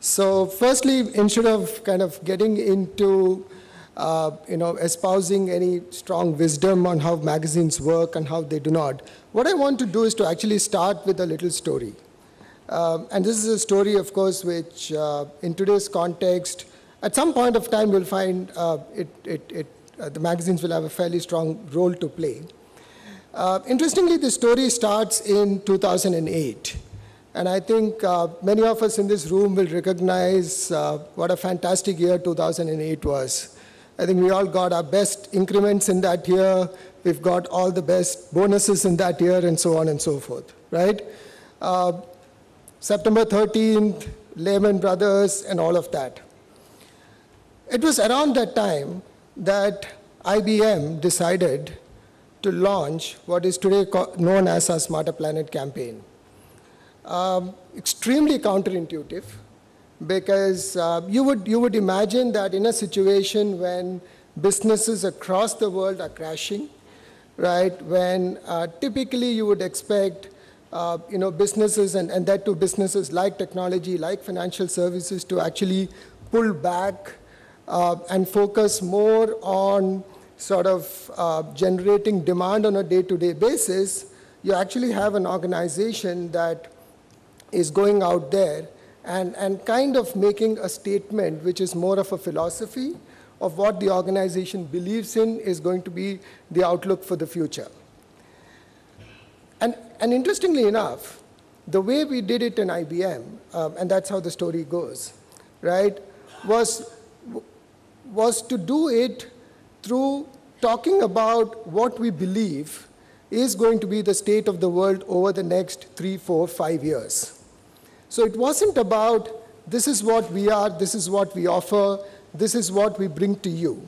So firstly, instead of kind of getting into espousing any strong wisdom on how magazines work and how they do not, what I want to do is to actually start with a little story. And this is a story, of course, which in today's context, at some point of time, you'll find the magazines will have a fairly strong role to play. Interestingly, the story starts in 2008. And I think many of us in this room will recognize what a fantastic year 2008 was. I think we all got our best increments in that year. We've got all the best bonuses in that year, and so on and so forth, right? September 13th, Lehman Brothers, and all of that. It was around that time that IBM decided to launch what is today known as our Smarter Planet campaign. Extremely counterintuitive, because you would imagine that in a situation when businesses across the world are crashing, right, when typically you would expect businesses, and that too businesses like technology, like financial services, to actually pull back and focus more on sort of generating demand on a day-to-day basis. You actually have an organization that is going out there and kind of making a statement which is more of a philosophy of what the organization believes in is going to be the outlook for the future. And interestingly enough, the way we did it in IBM, and that's how the story goes, right, was to do it through talking about what we believe is going to be the state of the world over the next 3, 4, 5 years. So it wasn't about, this is what we are, this is what we offer, this is what we bring to you.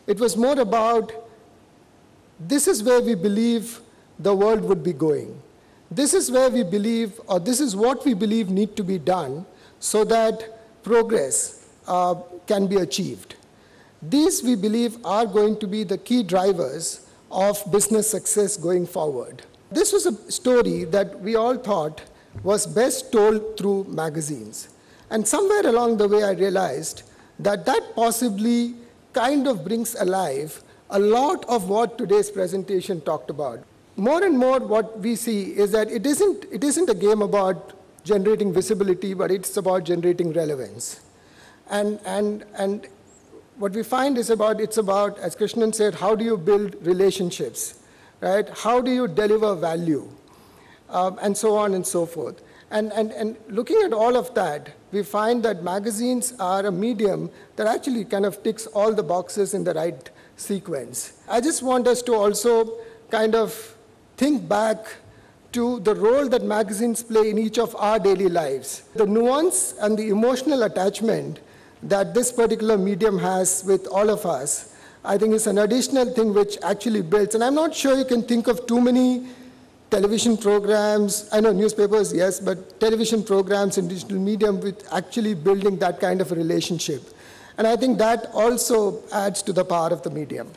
It was more about, this is where we believe the world would be going. This is where we believe, or this is what we believe need to be done so that progress can be achieved. These, we believe, are going to be the key drivers of business success going forward. This was a story that we all thought was best told through magazines. And somewhere along the way, I realized that that possibly kind of brings alive a lot of what today's presentation talked about. More and more what we see is that it isn't a game about generating visibility, but it's about generating relevance. And what we find is it's about, as Krishnan said, how do you build relationships, right? How do you deliver value? And so on and so forth. And looking at all of that, we find that magazines are a medium that actually kind of ticks all the boxes in the right sequence. I just want us to also kind of think back to the role that magazines play in each of our daily lives. The nuance and the emotional attachment that this particular medium has with all of us, I think is an additional thing which actually builds. And I'm not sure you can think of too many television programs, I know newspapers, yes, but television programs and digital medium with actually building that kind of a relationship. And I think that also adds to the power of the medium.